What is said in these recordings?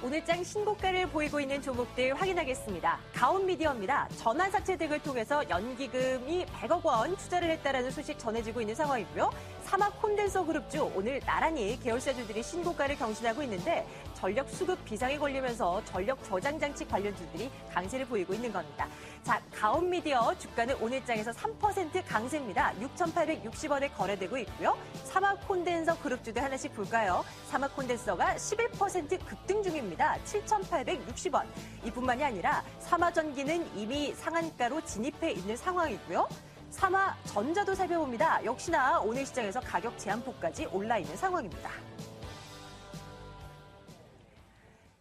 오늘장 신고가를 보이고 있는 종목들 확인하겠습니다. 가온미디어입니다. 전환사채 등을 통해서 연기금이 100억 원 투자를 했다라는 소식 전해지고 있는 상황이고요. 사막콘덴서그룹주 오늘 나란히 계열사주들이 신고가를 경신하고 있는데 전력 수급 비상에 걸리면서 전력 저장 장치 관련주들이 강세를 보이고 있는 겁니다. 자, 가온미디어 주가는 오늘장에서 3% 강세입니다. 6,860원에 거래되고 있고요. 사막콘덴서 그룹주들 하나씩 볼까요? 사막콘덴서가 11% 급등 중입니다. 7,860원. 이뿐만이 아니라 삼화전기는 이미 상한가로 진입해 있는 상황이고요. 삼화전자도 살펴봅니다. 역시나 오늘 시장에서 가격 제한폭까지 올라 있는 상황입니다.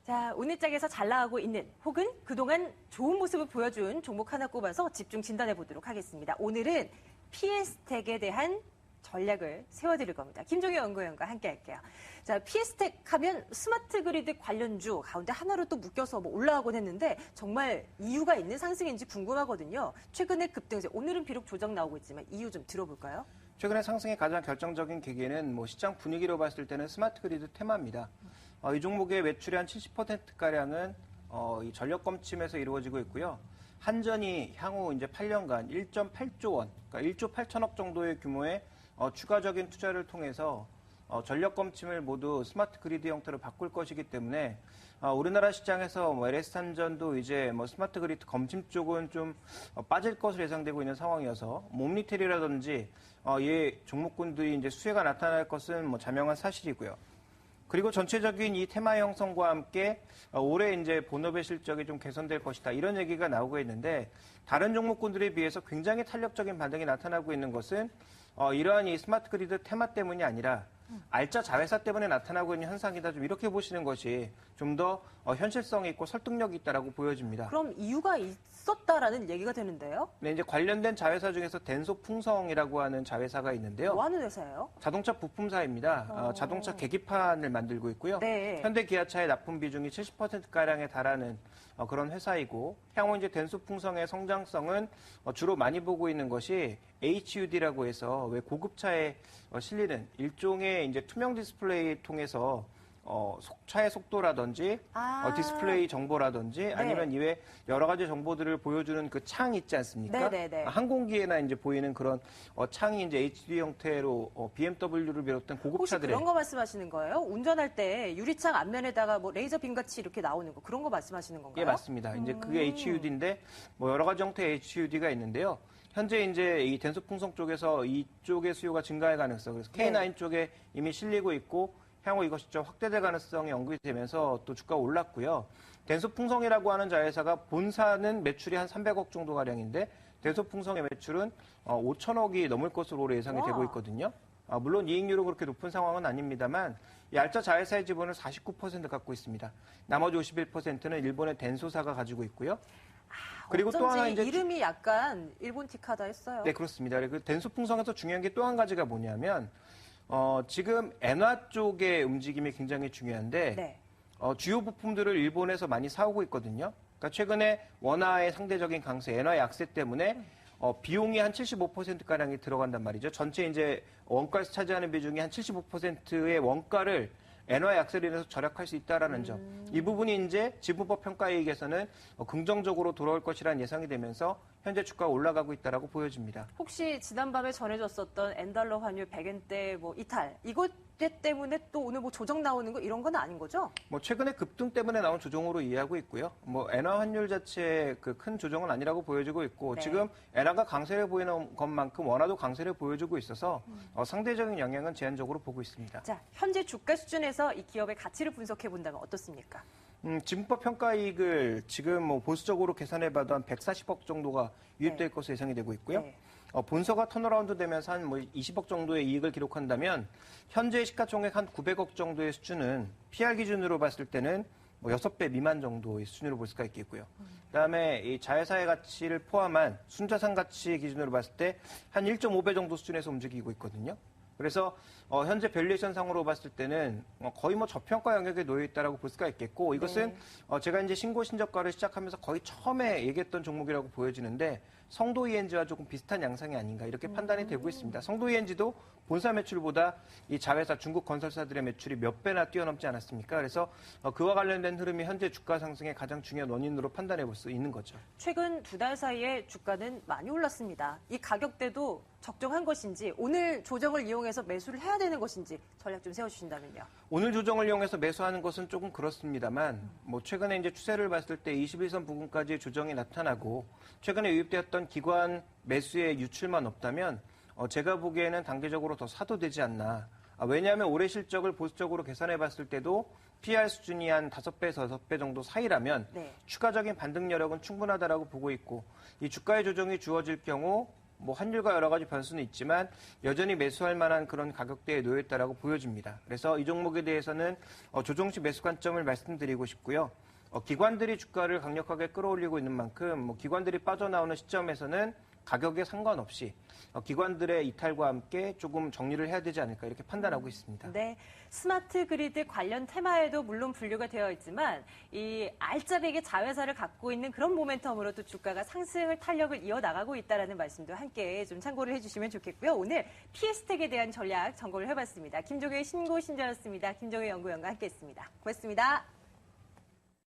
자, 오늘장에서 잘 나가고 있는 혹은 그동안 좋은 모습을 보여준 종목 하나 꼽아서 집중 진단해 보도록 하겠습니다. 오늘은 PS텍에 대한 전략을 세워드릴 겁니다. 김종희 연구위원과 함께 할게요. 자, PS텍 하면 스마트 그리드 관련주 가운데 하나로 또 묶여서 올라가곤 했는데 정말 이유가 있는 상승인지 궁금하거든요. 최근에 급등세, 오늘은 비록 조정 나오고 있지만 이유 좀 들어볼까요? 최근에 상승의 가장 결정적인 계기는 시장 분위기로 봤을 때는 스마트 그리드 테마입니다. 이 종목의 매출의 한 70%가량은 이 전력 검침에서 이루어지고 있고요. 한전이 향후 이제 8년간 1.8조 원, 그러니까 1조 8천억 정도의 규모의 추가적인 투자를 통해서 전력 검침을 모두 스마트 그리드 형태로 바꿀 것이기 때문에 우리나라 시장에서 LS탄전도 이제 스마트 그리드 검침 쪽은 좀 빠질 것으로 예상되고 있는 상황이어서 몬리텔이라든지 이 종목군들이 이제 수혜가 나타날 것은 자명한 사실이고요. 그리고 전체적인 이 테마 형성과 함께 올해 이제 본업의 실적이 좀 개선될 것이다. 이런 얘기가 나오고 있는데 다른 종목군들에 비해서 굉장히 탄력적인 반등이 나타나고 있는 것은 이러한 이 스마트 그리드 테마 때문이 아니라 알짜 자회사 때문에 나타나고 있는 현상이다. 좀 이렇게 보시는 것이 좀 더 현실성이 있고 설득력이 있다라고 보여집니다. 그럼 이유가 있었다라는 얘기가 되는데요? 네, 이제 관련된 자회사 중에서 덴소풍성이라고 하는 자회사가 있는데요. 뭐 하는 회사예요? 자동차 부품사입니다. 자동차 계기판을 만들고 있고요. 네. 현대 기아차의 납품 비중이 70%가량에 달하는 그런 회사이고 향후 이제 덴소풍성의 성장성은 주로 많이 보고 있는 것이 HUD라고 해서 왜 고급차에 실리는 일종의 이제 투명 디스플레이 통해서 차의 속도라든지 디스플레이 정보라든지 아니면 이외 여러 가지 정보들을 보여주는 그 창 있지 않습니까? 네네네. 항공기에나 이제 보이는 그런 창이 이제 HD 형태로 BMW를 비롯한 혹시 고급차들의 그런 거 말씀하시는 거예요? 운전할 때 유리창 앞면에다가 레이저 빔같이 이렇게 나오는 거 그런 거 말씀하시는 건가요? 예, 맞습니다. 이제 그게 HUD인데 여러 가지 형태의 HUD가 있는데요. 현재 이제 이 덴소풍성 쪽에서 이쪽의 수요가 증가할 가능성, 그래서 K9 쪽에 이미 실리고 있고 향후 이것이 좀 확대될 가능성이 언급이 되면서 또 주가가 올랐고요. 덴소풍성이라고 하는 자회사가 본사는 매출이 한 300억 정도 가량인데 덴소풍성의 매출은 5천억이 넘을 것으로 올해 예상이 되고 있거든요. 물론 이익률은 그렇게 높은 상황은 아닙니다만 이 알짜 자회사의 지분을 49% 갖고 있습니다. 나머지 51%는 일본의 덴소사가 가지고 있고요. 그리고 또 하나 이제 이름이 약간 일본틱하다 했어요. 네, 그렇습니다. 그 덴소풍성에서 중요한 게 또 한 가지가 뭐냐면 지금 엔화 쪽의 움직임이 굉장히 중요한데 네. 주요 부품들을 일본에서 많이 사오고 있거든요. 그러니까 최근에 원화의 상대적인 강세, 엔화 약세 때문에 비용이 한 75%가량이 들어간단 말이죠. 전체 이제 원가에서 차지하는 비중이 한 75%의 원가를 엔화 약세로 인해서 절약할 수 있다라는 점. 이 부분이 이제 지분법 평가이익에서는 긍정적으로 돌아올 것이라는 예상이 되면서 현재 주가가 올라가고 있다라고 보여집니다. 혹시 지난밤에 전해졌었던 엔달러 환율 100엔대 이탈 이것 때문에 또 오늘 조정 나오는 거 이런 건 아닌 거죠? 최근에 급등 때문에 나온 조정으로 이해하고 있고요. 엔화 환율 자체의 그 큰 조정은 아니라고 보여지고 있고 네. 지금 엔화가 강세를 보이는 것만큼 원화도 강세를 보여주고 있어서 상대적인 영향은 제한적으로 보고 있습니다. 자, 현재 주가 수준에서 이 기업의 가치를 분석해 본다면 어떻습니까? 지분법 평가이익을 지금 보수적으로 계산해봐도 한 140억 정도가 유입될 것으로 예상이 되고 있고요. 네. 본사가 턴어라운드 되면서 한 20억 정도의 이익을 기록한다면 현재 시가총액 한 900억 정도의 수준은 PR 기준으로 봤을 때는 6배 미만 정도의 수준으로 볼 수가 있겠고요. 그다음에 이 자회사의 가치를 포함한 순자산 가치 기준으로 봤을 때 한 1.5배 정도 수준에서 움직이고 있거든요. 그래서 현재 밸류에이션 상으로 봤을 때는 거의 저평가 영역에 놓여 있다라고 볼 수가 있겠고 이것은 제가 이제 신고 신저가를 시작하면서 거의 처음에 얘기했던 종목이라고 보여지는데 성도 ENG와 조금 비슷한 양상이 아닌가 이렇게 판단이 되고 있습니다. 성도 ENG도 본사 매출보다 이 자회사 중국 건설사들의 매출이 몇 배나 뛰어넘지 않았습니까? 그래서 그와 관련된 흐름이 현재 주가 상승의 가장 중요한 원인으로 판단해 볼 수 있는 거죠. 최근 2달 사이에 주가는 많이 올랐습니다. 이 가격대도 적정한 것인지 오늘 조정을 이용해서 매수를 해야 되는 것인지 전략 좀 세워주신다면요. 오늘 조정을 이용해서 매수하는 것은 조금 그렇습니다만 최근에 이제 추세를 봤을 때 21선 부근까지의 조정이 나타나고 최근에 유입되었던 기관 매수의 유출만 없다면 제가 보기에는 단기적으로 더 사도 되지 않나. 왜냐하면 올해 실적을 보수적으로 계산해 봤을 때도 PR 수준이 한 5배에서 6배 정도 사이라면 네. 추가적인 반등 여력은 충분하다라고 보고 있고 이 주가의 조정이 주어질 경우 환율과 여러 가지 변수는 있지만 여전히 매수할 만한 그런 가격대에 놓여 있다라고 보여집니다. 그래서 이 종목에 대해서는 조정시 매수 관점을 말씀드리고 싶고요. 기관들이 주가를 강력하게 끌어올리고 있는 만큼 기관들이 빠져나오는 시점에서는 가격에 상관없이 기관들의 이탈과 함께 조금 정리를 해야 되지 않을까 이렇게 판단하고 있습니다. 네, 스마트 그리드 관련 테마에도 물론 분류가 되어 있지만 이 알짜배기 자회사를 갖고 있는 그런 모멘텀으로 또 주가가 상승을 탄력을 이어나가고 있다는 말씀도 함께 좀 참고를 해주시면 좋겠고요. 오늘 PS텍에 대한 전략 점검을 해봤습니다. 김종의 신고신자였습니다. 김종의 연구위원과 함께했습니다. 고맙습니다.